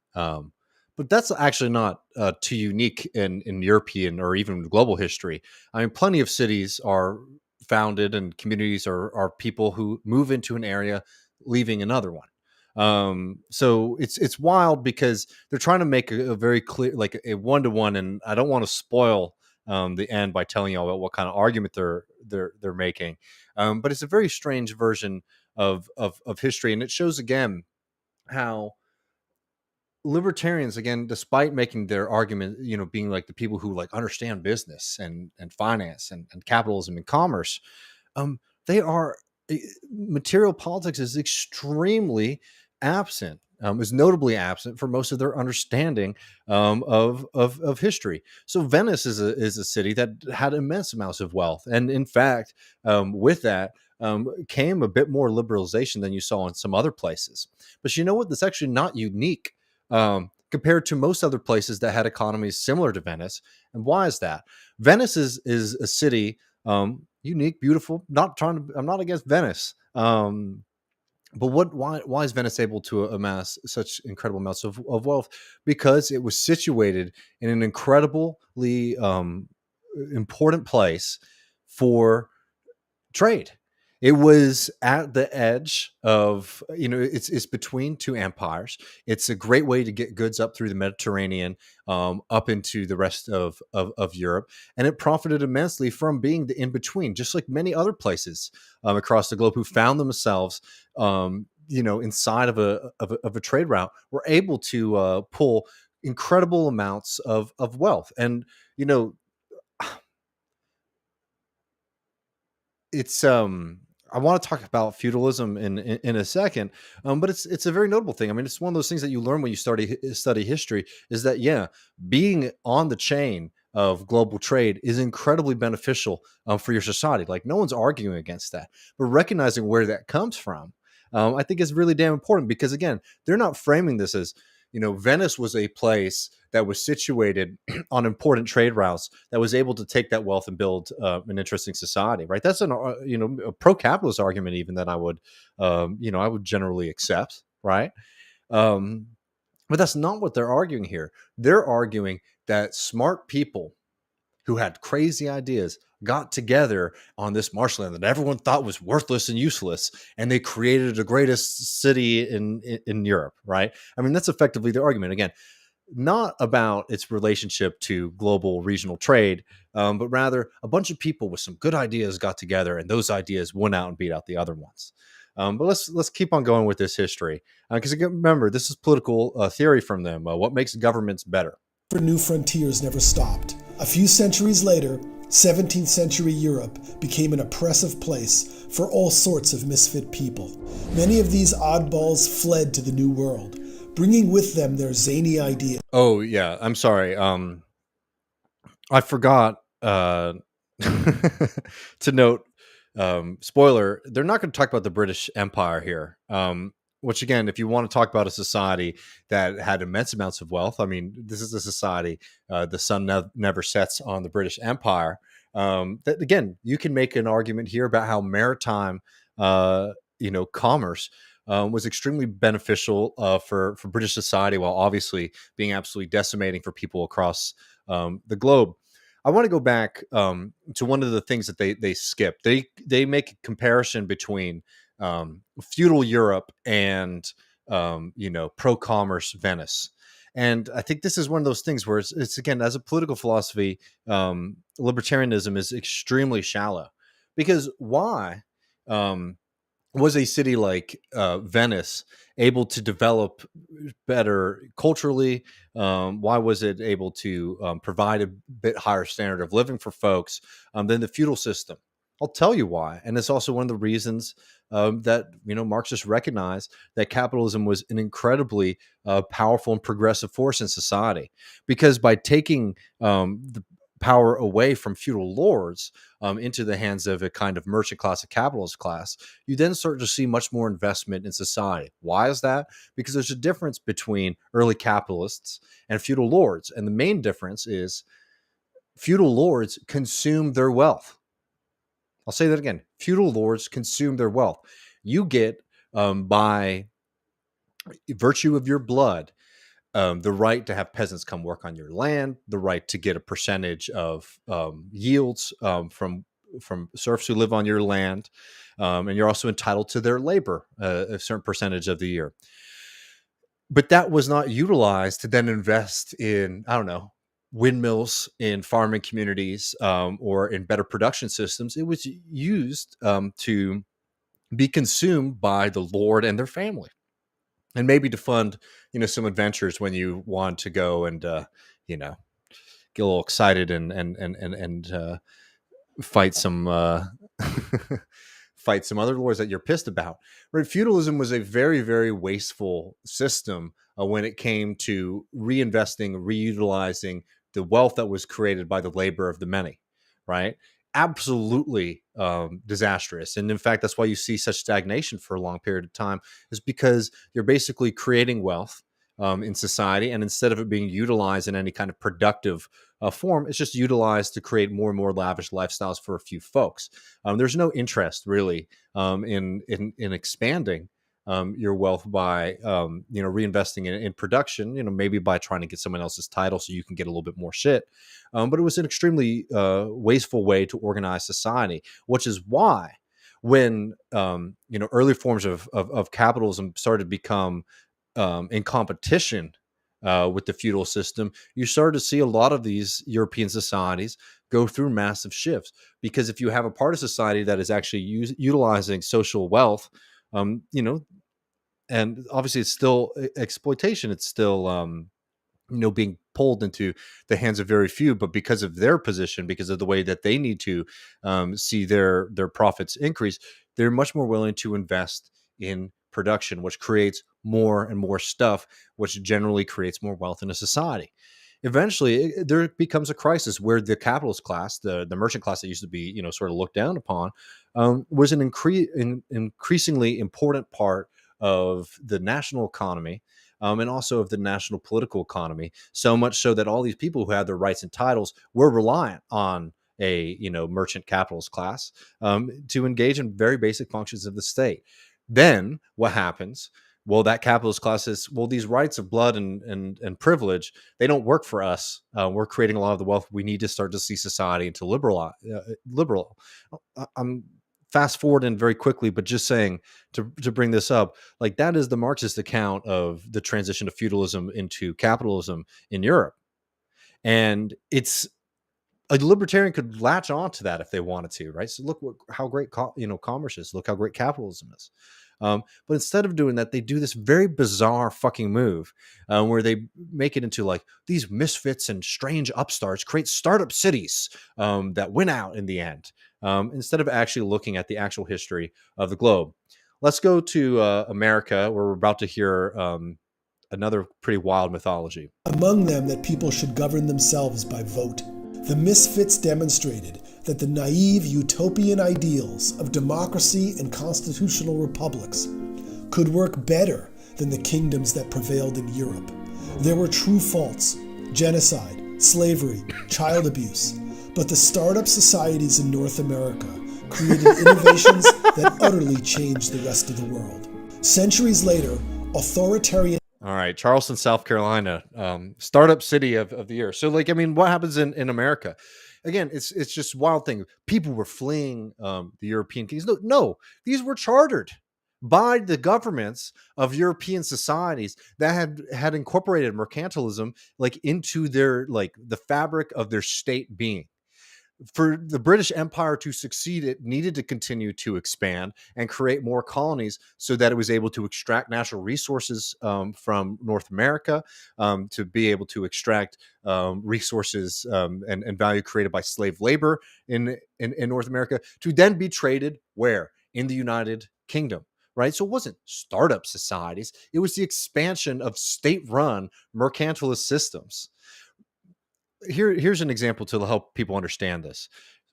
But that's actually not too unique in European or even global history. I mean, plenty of cities are founded and communities are people who move into an area, leaving another one. So it's wild because they're trying to make a very clear, like a one-to-one, and I don't want to spoil the end by telling you all about what kind of argument they're making. But it's a very strange version of history, and it shows again how libertarians, again, despite making their argument, being like the people who like understand business and finance and capitalism and commerce, they are material politics is extremely absent. Is notably absent for most of their understanding of history. So Venice is a city that had immense amounts of wealth, and in fact, with that came a bit more liberalization than you saw in some other places. But you know what? That's actually not unique compared to most other places that had economies similar to Venice. And why is that? Venice is a city, unique, beautiful. I'm not against Venice. But why is Venice able to amass such incredible amounts of wealth? Because it was situated in an incredibly important place for trade. It was at the edge of, it's between two empires. It's a great way to get goods up through the Mediterranean, up into the rest of Europe. And it profited immensely from being the in-between, just like many other places across the globe who found themselves, inside of a trade route, were able to pull incredible amounts of wealth. And, it's I want to talk about feudalism in a second, but it's a very notable thing. I mean, it's one of those things that you learn when you study history, is that being on the chain of global trade is incredibly beneficial for your society. Like, no one's arguing against that, but recognizing where that comes from, I think is really damn important, because again, they're not framing this as, Venice was a place that was situated on important trade routes that was able to take that wealth and build an interesting society, right? That's a pro-capitalist argument, even, that I would generally accept, right? But that's not what they're arguing here. They're arguing that smart people who had crazy ideas got together on this marshland that everyone thought was worthless and useless, and they created the greatest city in Europe, right? I mean, that's effectively the argument. Again, not about its relationship to global regional trade, but rather a bunch of people with some good ideas got together, and those ideas went out and beat out the other ones. But let's keep on going with this history, because remember, this is political theory from them. What makes governments better? For new frontiers never stopped. A few centuries later, 17th century Europe became an oppressive place for all sorts of misfit people. Many of these oddballs fled to the New World, bringing with them their zany ideas. Oh, yeah. I'm sorry. I forgot to note, spoiler, they're not going to talk about the British Empire here. Which, again, if you want to talk about a society that had immense amounts of wealth, I mean, this is a society, the sun never sets on the British Empire. That again, you can make an argument here about how maritime, commerce was extremely beneficial for British society, while obviously being absolutely decimating for people across the globe. I want to go back to one of the things that they skip. They make a comparison between feudal Europe and pro-commerce Venice. And I think this is one of those things where it's again, as a political philosophy, libertarianism is extremely shallow. Because why was a city like Venice able to develop better culturally? Why was it able to provide a bit higher standard of living for folks than the feudal system? I'll tell you why. And it's also one of the reasons that Marxists recognize that capitalism was an incredibly powerful and progressive force in society, because by taking the power away from feudal lords into the hands of a kind of merchant class, a capitalist class, you then start to see much more investment in society. Why is that? Because there's a difference between early capitalists and feudal lords. And the main difference is feudal lords consume their wealth. I'll say that again. Feudal lords consume their wealth. You get, by virtue of your blood, the right to have peasants come work on your land, the right to get a percentage of yields from serfs who live on your land, and you're also entitled to their labor a certain percentage of the year. But that was not utilized to then invest in, I don't know, windmills in farming communities or in better production systems. It was used to be consumed by the lord and their family, and maybe to fund some adventures when you want to go and get a little excited and fight some fight some other lords that you're pissed about. Right? Feudalism was a very, very wasteful system when it came to reinvesting, reutilizing the wealth that was created by the labor of the many. Right? Absolutely disastrous. And in fact, that's why you see such stagnation for a long period of time, is because you're basically creating wealth in society, and instead of it being utilized in any kind of productive form, it's just utilized to create more and more lavish lifestyles for a few folks. There's no interest really in expanding your wealth by reinvesting in production, maybe by trying to get someone else's title so you can get a little bit more shit. But it was an extremely wasteful way to organize society, which is why when early forms of capitalism started to become in competition with the feudal system, you started to see a lot of these European societies go through massive shifts. Because if you have a part of society that is actually utilizing social wealth, and obviously it's still exploitation, it's still being pulled into the hands of very few, but because of their position, because of the way that they need to see their profits increase, they're much more willing to invest in production, which creates more and more stuff, which generally creates more wealth in a society. Eventually, there becomes a crisis where the capitalist class, the merchant class that used to be, sort of looked down upon, was an increasingly important part of the national economy, and also of the national political economy. So much so that all these people who had their rights and titles were reliant on a merchant capitalist class to engage in very basic functions of the state. Then what happens? Well, that capitalist class says, well, these rights of blood and privilege, they don't work for us. We're creating a lot of the wealth. We need to start to see society into liberal. I'm fast forwarding very quickly, but just saying to bring this up, like that is the Marxist account of the transition of feudalism into capitalism in Europe. And it's a libertarian could latch on to that if they wanted to, right? So look how great commerce is. Look how great capitalism is. But instead of doing that, they do this very bizarre fucking move where they make it into like these misfits and strange upstarts create startup cities that win out in the end, instead of actually looking at the actual history of the globe. Let's go to America, where we're about to hear another pretty wild mythology. Among them that people should govern themselves by vote. The misfits demonstrated that the naive utopian ideals of democracy and constitutional republics could work better than the kingdoms that prevailed in Europe. There were true faults: genocide, slavery, child abuse. But the startup societies in North America created innovations that utterly changed the rest of the world. Centuries later, authoritarian. All right, Charleston, South Carolina, startup city of the year. So, like, I mean, what happens in America? Again, it's just wild thing. People were fleeing the European kings. No, these were chartered by the governments of European societies that had incorporated mercantilism like into their like the fabric of their state being. For the British Empire to succeed, it needed to continue to expand and create more colonies so that it was able to extract natural resources from North America, to be able to extract resources and value created by slave labor in North America, to then be traded where? In the United Kingdom. Right. So it wasn't startup societies. It was the expansion of state run mercantilist systems. Here's an example to help people understand this.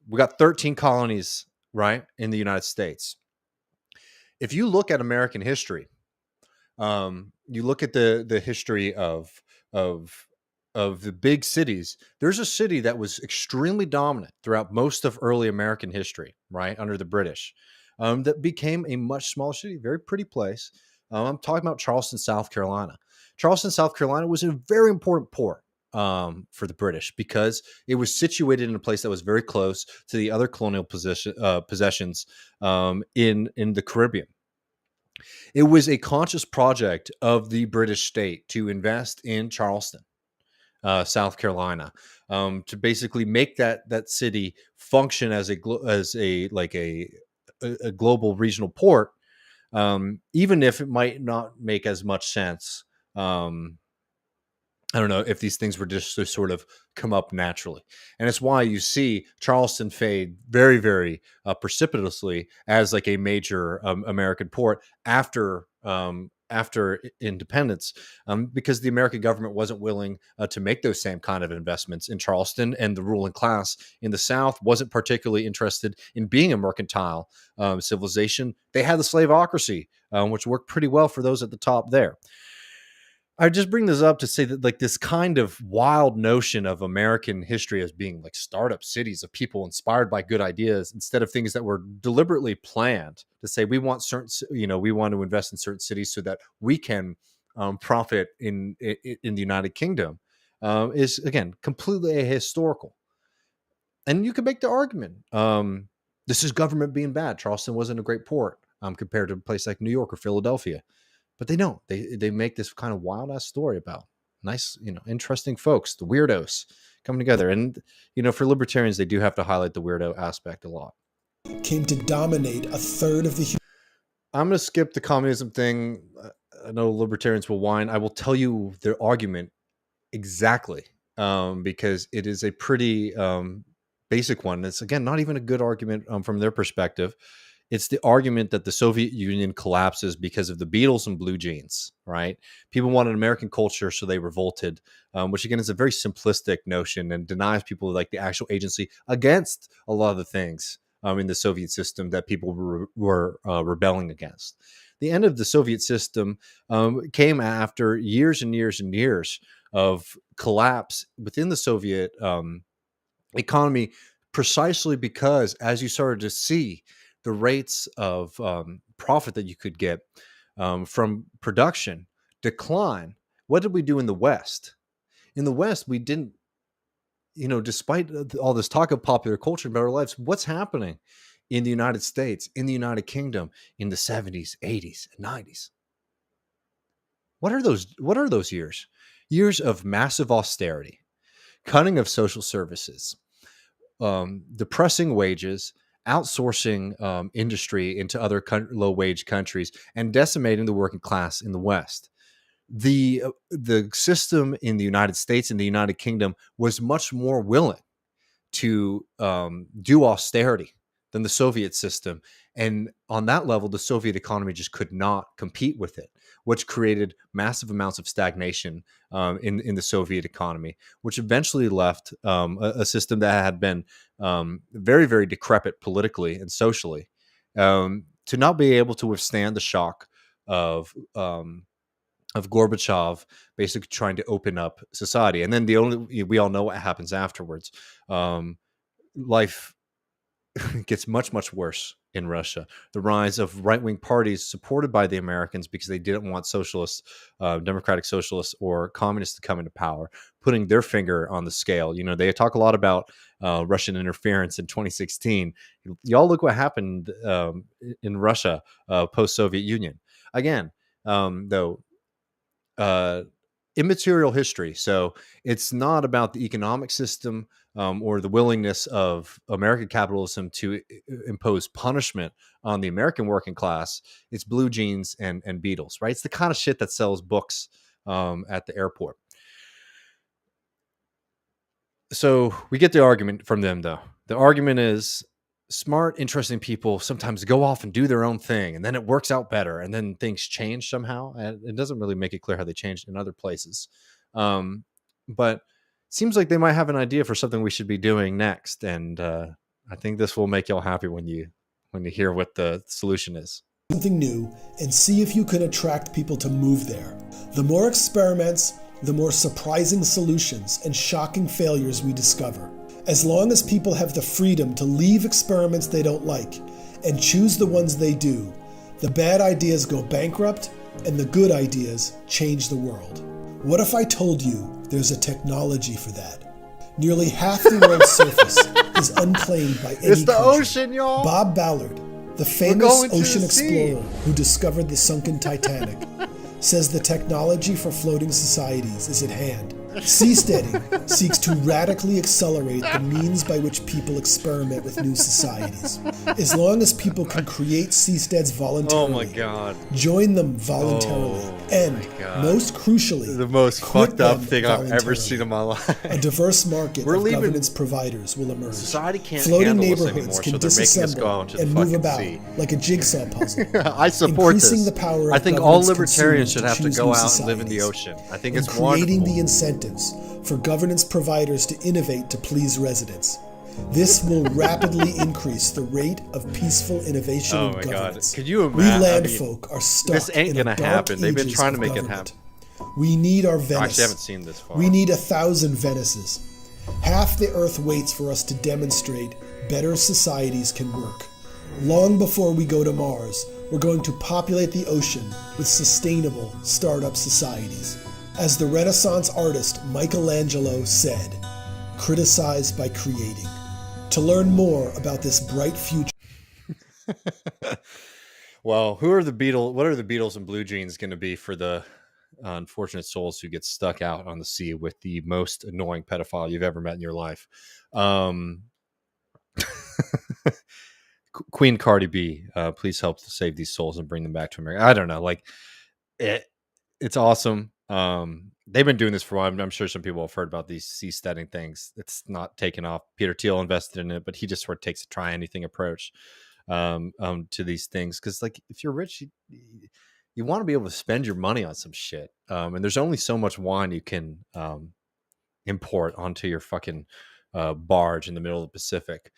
We got 13 colonies, right, in the United States. If you look at American history, you look at the history of the big cities. There's a city that was extremely dominant throughout most of early American history, right, under the British, that became a much smaller city, very pretty place. I'm talking about Charleston, South Carolina. Charleston, South Carolina was a very important port for the British because it was situated in a place that was very close to the other colonial possessions in the Caribbean. It was a conscious project of the British state to invest in Charleston, South Carolina, to basically make that city function as a global regional port, even if it might not make as much sense. I don't know if these things were just to sort of come up naturally. And it's why you see Charleston fade very, very precipitously as like a major American port after independence, because the American government wasn't willing to make those same kind of investments in Charleston, and the ruling class in the South wasn't particularly interested in being a mercantile civilization. They had the slaveocracy, which worked pretty well for those at the top there. I just bring this up to say that like this kind of wild notion of American history as being like startup cities of people inspired by good ideas instead of things that were deliberately planned to say we want we want to invest in certain cities so that we can profit in the United Kingdom, is again completely ahistorical. And you can make the argument, this is government being bad. Charleston wasn't a great port compared to a place like New York or Philadelphia. But they don't. They make this kind of wild ass story about nice, interesting folks, the weirdos coming together. And, for libertarians, they do have to highlight the weirdo aspect a lot. Came to dominate a third of the. I'm going to skip the communism thing. I know libertarians will whine. I will tell you their argument exactly, because it is a pretty basic one. It's, again, not even a good argument from their perspective. It's the argument that the Soviet Union collapses because of the Beatles and blue jeans, right? People wanted American culture, so they revolted, which again is a very simplistic notion and denies people like the actual agency against a lot of the things in the Soviet system that people were rebelling against. The end of the Soviet system came after years and years and years of collapse within the Soviet economy, precisely because as you started to see the rates of profit that you could get from production decline, what did we do in the West? In the West, we didn't, despite all this talk of popular culture and better lives, what's happening in the United States, in the United Kingdom, in the 70s, 80s, and 90s? What are those years? Years of massive austerity, cutting of social services, depressing wages, outsourcing industry into other low-wage countries, and decimating the working class in the West. The system in the United States and the United Kingdom was much more willing to do austerity than the Soviet system. And on that level, the Soviet economy just could not compete with it, which created massive amounts of stagnation in the Soviet economy, which eventually left a system that had been very, very decrepit politically and socially, to not be able to withstand the shock of Gorbachev basically trying to open up society. And then we all know what happens afterwards. life gets much, much worse in Russia. The rise of right-wing parties supported by the Americans because they didn't want socialists, democratic socialists or communists to come into power, putting their finger on the scale. They talk a lot about Russian interference in 2016. Y'all look what happened in Russia post-Soviet Union. Again, though, immaterial history. So it's not about the economic system or the willingness of American capitalism to impose punishment on the American working class. It's blue jeans and Beatles, right? It's the kind of shit that sells books at the airport. So we get the argument from them, though. The argument is smart, interesting people sometimes go off and do their own thing, and then it works out better, and then things change somehow. And it doesn't really make it clear how they changed in other places. But seems like they might have an idea for something we should be doing next. And I think this will make y'all happy when you hear what the solution is. Something new and see if you can attract people to move there. The more experiments, the more surprising solutions and shocking failures we discover. As long as people have the freedom to leave experiments they don't like and choose the ones they do, the bad ideas go bankrupt and the good ideas change the world. What if I told you there's a technology for that? Nearly half the world's surface is unclaimed by any It's the country. ocean, y'all. Bob Ballard, the famous ocean explorer who discovered the sunken Titanic, says the technology for floating societies is at hand. Seasteading seeks to radically accelerate the means by which people experiment with new societies. As long as people can create seasteads voluntarily, Oh my God. join them voluntarily, and, most crucially, The most quit fucked up them thing I've ever voluntarily. seen in my life. A diverse market We're of leaving- governance providers will emerge. Society can't Floating handle us neighborhoods anymore, can so they're making us go disassemble out into the and move fucking about sea. like a jigsaw puzzle. I support Increasing this. the power of I think all government's libertarians consumers should to have to choose go new out and live in the societies, ocean. I think and it's creating wonderful. the incentives for governance providers to innovate to please residents. This will rapidly increase the rate of peaceful innovation Oh in my governance. God. Could you We imagine? land folk are stuck this ain't in gonna a dark happen. They've been ages trying to of make it government. We need our Venice. I actually haven't seen this far. We need 1,000 Venices. Half the earth waits for us to demonstrate better societies can work. Long before we go to Mars, we're going to populate the ocean with sustainable startup societies. As the Renaissance artist Michelangelo said, criticize by creating. To learn more about this bright future, Well, who are the Beatles? What are the Beatles and Blue Jeans going to be for the unfortunate souls who get stuck out on the sea with the most annoying pedophile you've ever met in your life? Queen Cardi B, please help to save these souls and bring them back to America. I don't know, like it's awesome. They've been doing this for a while. I'm sure some people have heard about these seasteading things. It's not taken off. Peter Thiel invested in it, but he just sort of takes a try anything approach to these things. Because like if you're rich, you want to be able to spend your money on some shit. And there's only so much wine you can import onto your fucking barge in the middle of the Pacific.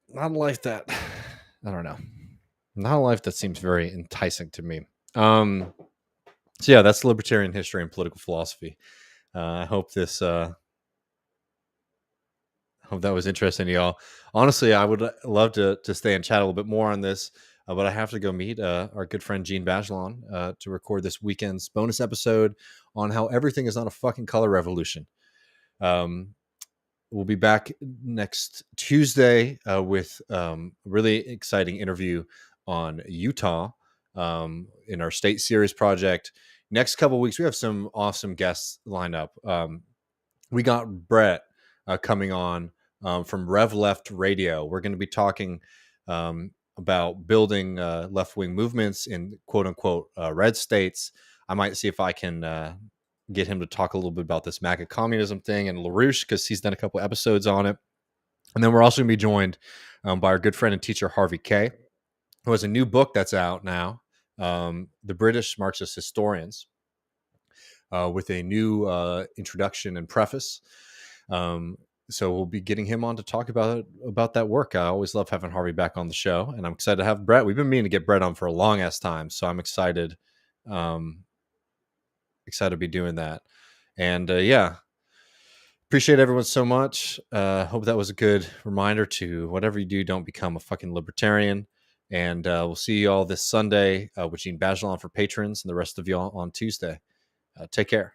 Not a life that I don't know. Not a life that seems very enticing to me. So yeah, that's libertarian history and political philosophy. I hope this hope that was interesting to y'all. Honestly, I would love to stay and chat a little bit more on this, but I have to go meet our good friend Gene Bajlon to record this weekend's bonus episode on how everything is not a fucking color revolution. We'll be back next Tuesday with a really exciting interview on Utah in our state series project. Next couple of weeks, we have some awesome guests lined up. We got Brett coming on from Rev Left Radio. We're going to be talking about building left-wing movements in quote-unquote red states. I might see if I can get him to talk a little bit about this MAGA communism thing and LaRouche, because he's done a couple episodes on it. And then we're also going to be joined by our good friend and teacher, Harvey K., who has a new book that's out now, The British Marxist Historians, with a new introduction and preface. So we'll be getting him on to talk about that work. I always love having Harvey back on the show, and I'm excited to have Brett. We've been meaning to get Brett on for a long ass time, so I'm excited to be doing that. And yeah, Appreciate everyone so much. Hope that was a good reminder to whatever you do, don't become a fucking libertarian. And we'll see you all this Sunday with Gene Bajelon for patrons and the rest of y'all on Tuesday. Take care.